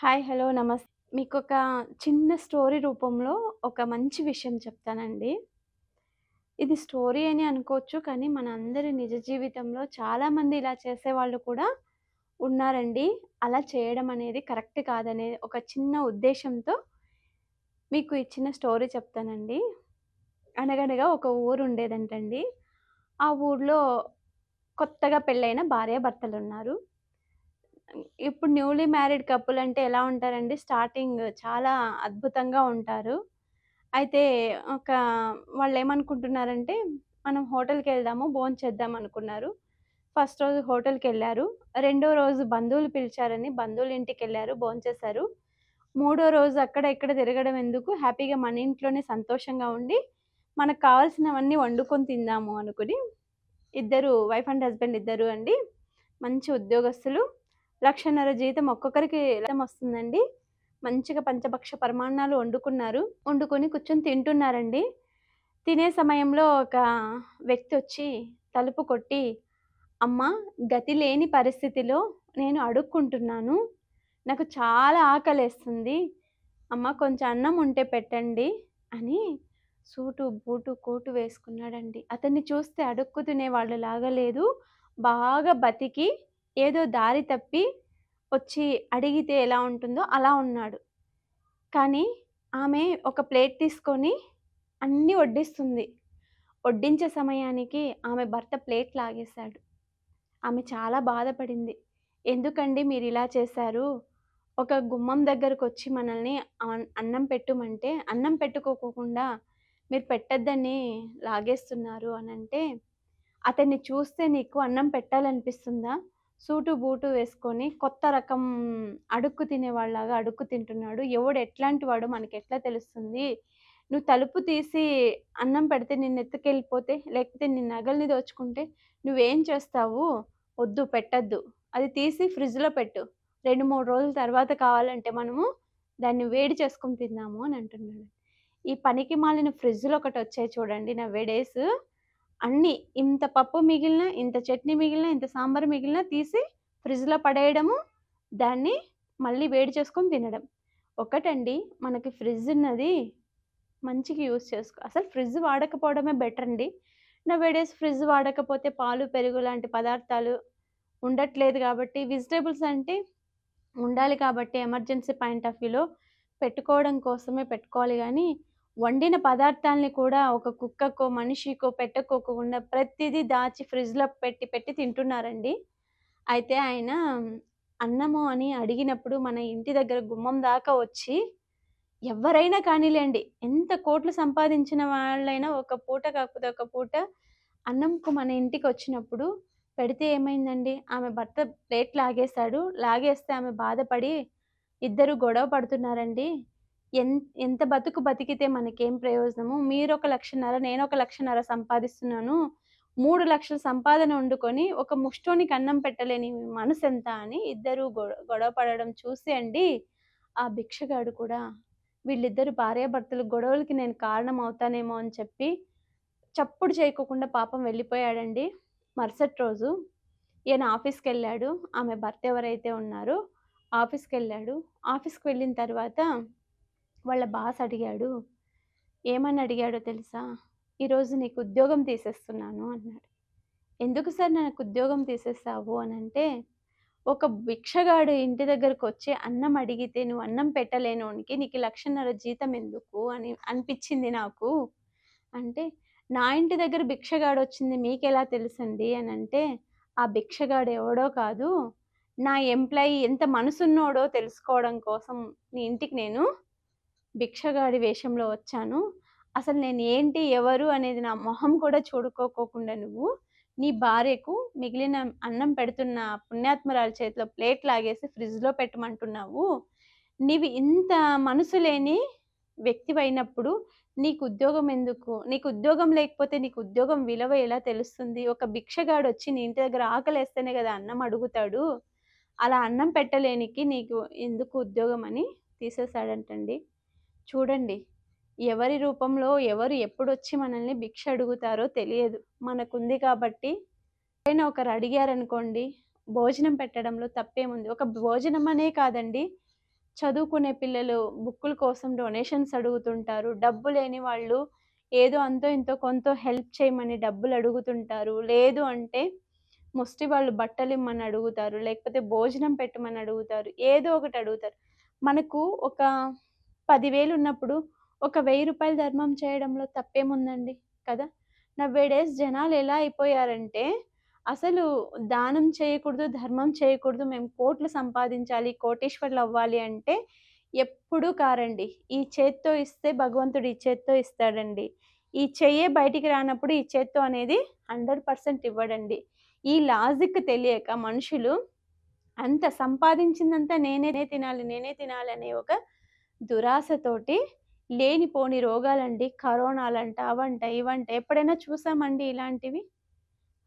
Hi. Hello. నమస్తే. మీకొక చిన్న స్టోరీ రూపంలో ఒక మంచి విషయం చెప్తానండి. ఇది స్టోరీ అని అనుకోవచ్చు. కానీ మనందరి నిజ జీవితంలో చాలామంది ఇలా చేసేవాళ్ళు కూడా ఉన్నారండి. అలా చేయడం అనేది కరెక్ట్ కాదనే ఒక చిన్న ఉద్దేశ్యంతో మీకు ఈ చిన్న స్టోరీ చెప్తానండి. అనగనగా ఒక ఊరుండేదంటండి. ఆ ఊర్లో కొత్తగా పెళ్ళైన భార్యాభర్తలున్నారు. ఇప్పుడు న్యూలీ మ్యారీడ్ కపుల్ అంటే ఎలా ఉంటారండి? స్టార్టింగ్ చాలా అద్భుతంగా ఉంటారు. అయితే ఒక వాళ్ళేమనుకుంటున్నారంటే, మనం హోటల్‌కెళ్దాము, భోంచేద్దాం అనుకున్నారు. ఫస్ట్ రోజు హోటల్‌కెళ్లారు. రెండో రోజు బంధువులు పిలిచారని బంధువుల ఇంటికెళ్లారు, భోంచేశారు. మూడో రోజు అక్కడ, ఇక్కడ తిరగడం ఎందుకు, హ్యాపీగా మన ఇంట్లోనే సంతోషంగా ఉండి, మనకు కావాల్సినవన్నీ వండుకొని తిందాము అనుకుని, ఇద్దరు వైఫ్ అండ్ హస్బెండ్ ఇద్దరు అండి, మంచి ఉద్యోగస్తులు. 1,50,000 జీతం ఒక్కొక్కరికి వస్తుందండి. మంచిగా పంచభక్ష పరమాన్నాలు వండుకున్నారు. వండుకొని కూర్చొని తింటున్నారండి. తినే సమయంలో ఒక వ్యక్తొచ్చి తలుపు కొట్టి, "అమ్మా! గతి లేని పరిస్థితిలో నేను అడుక్కుంటున్నాను. నాకు చాలా ఆకలేస్తుంది. అమ్మ కొంచెం అన్నం ఉంటే పెట్టండి" అని సూటు, బూటు, కోటు వేసుకున్నాడండి. అతన్ని చూస్తే అడుక్కు తినేవాళ్ళలాగా లేదు. బాగా బతికి ఏదో దారి తప్పి వచ్చి అడిగితే ఎలా ఉంటుందో అలా ఉన్నాడు. కానీ ఆమె ఒక ప్లేట్ తీసుకొని అన్నీ వడ్డిస్తుంది. వడ్డించే సమయానికి ఆమె భర్త ప్లేట్ లాగేశాడు. ఆమె చాలా బాధపడింది. "ఎందుకండి మీరిలా చేశారు? ఒక గుమ్మం దగ్గరకొచ్చి మనల్ని అన్నం పెట్టుమంటే, అన్నం పెట్టుకోకోకుండా మీరు పెట్టొద్దని లాగేస్తున్నారు" అనంటే, "అతన్ని చూస్తే నీకు అన్నం పెట్టాలనిపిస్తుందా? సూటు, బూటు వేసుకొని కొత్త రకం అడుక్కు తినేవాడిలాగా అడుక్కు తింటున్నాడు. ఎవడు ఎట్లాంటి వాడో మనకెట్లా తెలుస్తుంది? నువ్వు తలుపు తీసి అన్నం పెడితే నిన్నెత్తుకెళ్ళిపోతే, లేకపోతే నీ నగల్ని దోచుకుంటే నువ్వేం చేస్తావు? వద్దు పెట్టొద్దు. అది తీసి ఫ్రిడ్జ్‌లో పెట్టు. 2, 3 రోజుల తర్వాత కావాలంటే మనము దాన్ని వేడి చేసుకొని తిందాము" అని అంటున్నాడు. ఈ పనికిమాలిన ఫ్రిడ్జ్‌లు ఒకటొచ్చాయి చూడండి నౌఎడేస్. అన్నీ ఇంత పప్పు మిగిలినా, ఇంత చట్నీ మిగిలినా, ఇంత సాంబార్ మిగిలినా తీసి ఫ్రిడ్జ్‌లో పడేయడము, దాన్ని మళ్ళీ వేడి చేసుకొని తినడం. ఒకటండి మనకి ఫ్రిడ్జ్ ఉన్నది మంచిగా యూజ్ చేసుకో అసలు ఫ్రిడ్జ్ వాడకపోవడమే బెటరండి. నౌఎడేస్ ఫ్రిడ్జ్ వాడకపోతే పాలు, పెరుగు లాంటి పదార్థాలు ఉండట్లేదు గాబట్టి, వెజిటబుల్స్ అంటే ఉండాలి కాబట్టి ఎమర్జెన్సీ పాయింట్ ఆఫ్ వ్యూలో పెట్టుకోవడం కోసమే పెట్టుకోవాలి గానీ, వండిన పదార్థాల్ని కూడా ఒక కుక్కకో, మనిషికో పెట్టుకోకుండా ప్రతిదీ దాచి ఫ్రిడ్జ్‌లో పెట్టి, పెట్టి తింటున్నారండి. అయితే ఆయన అన్నము అని అడిగినప్పుడు మన ఇంటి దగ్గర గుమ్మం దాకా వచ్చి ఎవ్వరైనా కానీలెండి, ఎంత కోట్లు సంపాదించిన వాళ్ళైనా ఒక పూట కాకపోతే ఒక పూట అన్నంకు మన ఇంటికొచ్చినప్పుడు పెడితే ఏమైందండి? ఆమె భర్త ప్లేట్ లాగేశాడు. లాగేస్తే ఆమె బాధపడి ఇద్దరు గొడవ పడుతున్నారండి. ఎన్ ఎంత బతుకు బతికితే మనకేం ప్రయోజనము? మీరొక 1,50,000 నేనొక 1,50,000 సంపాదిస్తున్నాను. 3,00,000 సంపాదన వండుకొని ఒక ముష్టోనికి అన్నం పెట్టలేని మీ మనసెంత అని ఇద్దరు గొడవ పడడం చూసి అండి, ఆ భిక్షగాడు కూడా వీళ్ళిద్దరు భార్యాభర్తలు గొడవలకి నేను కారణమవుతానేమో అని చెప్పి చప్పుడు చేయకోకుండా పాపం వెళ్ళిపోయాడండి. మరుసటి రోజు ఈయన ఆఫీస్‌కెళ్ళాడు. ఆమె భర్త ఎవరైతే ఉన్నారో ఆఫీస్‌కెళ్ళాడు. ఆఫీస్‌కి వెళ్ళిన తర్వాత వాళ్ళ బాస్ అడిగాడు. ఏమని అడిగాడో తెలుసా? "ఈరోజు నీకు ఉద్యోగం తీసేస్తున్నాను" అన్నాడు. "ఎందుకు సార్ నాకు ఉద్యోగం తీసేసావు" అనంటే, "ఒక భిక్షగాడు ఇంటి దగ్గరకొచ్చి అన్నం అడిగితే నువ్వు అన్నం పెట్టలేనోనికి నీకు 1,50,000 జీతం ఎందుకు అని అనిపిచ్చింది నాకు" అంటే, "నా ఇంటి దగ్గర భిక్షగాడొచ్చింది మీకెలా తెలుసండి" అనంటే, "ఆ భిక్షగాడు ఎవడో కాదు, నా ఎంప్లాయీ ఎంత మనసున్నోడో తెలుసుకోవడం కోసం నీ ఇంటికి నేను భిక్షగాడి వేషంలో వచ్చాను. అసలు నేను ఏంటి, ఎవరు అనేది నా మొహం కూడా చూడుకోకోకుండా నువ్వు, నీ భార్యకు మిగిలిన అన్నం పెడుతున్న పుణ్యాత్మురాలు చేతిలో ప్లేట్ లాగేసి ఫ్రిడ్జ్‌లో పెట్టమంటున్నావు. నీవు ఇంత మనసు లేని వ్యక్తివైనప్పుడు నీకు ఉద్యోగం ఎందుకు? నీకు ఉద్యోగం లేకపోతే నీకు ఉద్యోగం విలువ ఎలా తెలుస్తుంది? ఒక భిక్షగాడొచ్చి నీ ఇంటి దగ్గర ఆకలేస్తేనే గదా అన్నం అడుగుతాడు. అలా అన్నం పెట్టలేనికి నీకు ఎందుకు ఉద్యోగం" అని తీసేసాడంటండి. చూడండి, ఎవరి రూపంలో ఎవరు ఎప్పుడొచ్చి మనల్ని భిక్ష అడుగుతారో తెలియదు. మనకుంది కాబట్టి ఎవరైనా ఒకరు అడిగారనుకోండి, భోజనం పెట్టడంలో తప్పేముంది? ఒక భోజనం అనే కాదండి, చదువుకునే పిల్లలు బుక్కుల కోసం డొనేషన్స్ అడుగుతుంటారు. డబ్బు లేని వాళ్ళు ఏదో అంతో ఇంతో కొంతో హెల్ప్ చేయమని డబ్బులు అడుగుతుంటారు. లేదు అంటే ముష్టి వాళ్ళు బట్టలిమ్మని అడుగుతారు. లేకపోతే భోజనం పెట్టమని అడుగుతారు. ఏదో ఒకటి అడుగుతారు. మనకు ఒక 10,000 ఉన్నప్పుడు ఒక రూ. 1000 ధర్మం చేయడంలో తప్పేముందండి కదా! నౌ డేస్ జనాలు ఎలా అయిపోయారంటే అసలు దానం చేయకూడదు, ధర్మం చేయకూడదు. మేము కోట్లు సంపాదించాలి, కోటీశ్వరులవ్వాలి అంటే ఎప్పుడూ కారండి. ఈ చేత్తో ఇస్తే భగవంతుడు ఈ చేత్తో ఇస్తాడండి. ఈ చెయ్యే బయటికి రానప్పుడు ఈ చేత్తో అనేది 100% ఇవ్వడండి. ఈ లాజిక్ తెలియక మనుషులు అంత సంపాదించిందంతా నేనే తినాలి అనే ఒక దురాశతోటి లేనిపోని రోగాలండి. కరోనాలంట, అవంట, ఇవంట ఎప్పుడైనా చూసామండి ఇలాంటివి?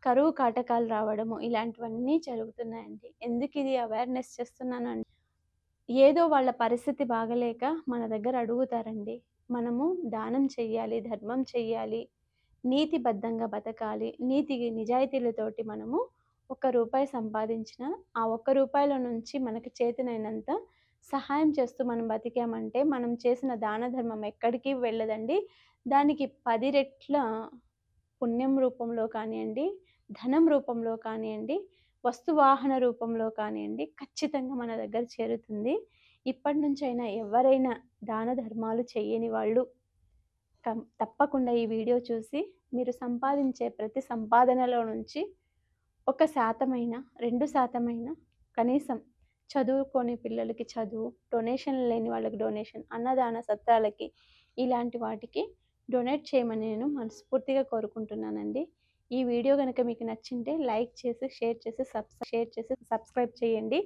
కరువు కాటకాలు రావడము ఇలాంటివన్నీ జరుగుతున్నాయండి. ఎందుకిది అవేర్‌నెస్ చేస్తున్నానంటే, ఏదో వాళ్ళ పరిస్థితి బాగలేక మన దగ్గర అడుగుతారండి. మనము దానం చెయ్యాలి, ధర్మం చెయ్యాలి, నీతిబద్ధంగా బతకాలి. నిజాయితీలతోటి మనము రూపాయి సంపాదించిన ఆ రూపాయిలో నుంచి మనకి చేతనైనంత సహాయం చేస్తూ మనం బతికామంటే, మనం చేసిన దాన ధర్మం ఎక్కడికి వెళ్ళదండి. దానికి 10 రెట్ల పుణ్యం రూపంలో కానియండి, ధనం రూపంలో కానియండి, వస్తువాహన రూపంలో కానియండి, ఖచ్చితంగా మన దగ్గర చేరుతుంది. ఇప్పటినుంచైనా ఎవరైనా దాన ధర్మాలు చెయ్యని వాళ్ళు తప్పకుండా ఈ వీడియో చూసి మీరు సంపాదించే ప్రతి సంపాదనలో నుంచి 1% 2% కనీసం చదువుకోని పిల్లలకి చదువు, డొనేషన్లు లేని వాళ్ళకి డొనేషన్, అన్నదాన సత్రాలకి ఇలాంటి వాటికి డొనేట్ చేయమని నేను మనస్ఫూర్తిగా కోరుకుంటున్నానండి. ఈ వీడియో గనుక మీకు నచ్చింటే లైక్ చేసి, షేర్ చేసి, సబ్స్క్రైబ్ చేయండి.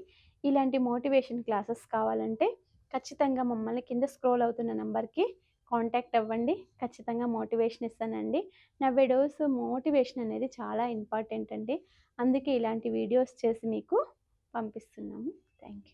ఇలాంటి మోటివేషన్ క్లాసెస్ కావాలంటే ఖచ్చితంగా మమ్మల్ని కింద స్క్రోల్ అవుతున్న నంబర్‌కి కాంటాక్ట్ అవ్వండి. ఖచ్చితంగా మోటివేషన్ ఇస్తానండి. నౌ-ఏ-డేస్ మోటివేషన్ అనేది చాలా ఇంపార్టెంట్ అండి. అందుకే ఇలాంటి వీడియోస్ చేసి మీకు పంపిస్తున్నాము. Thank you.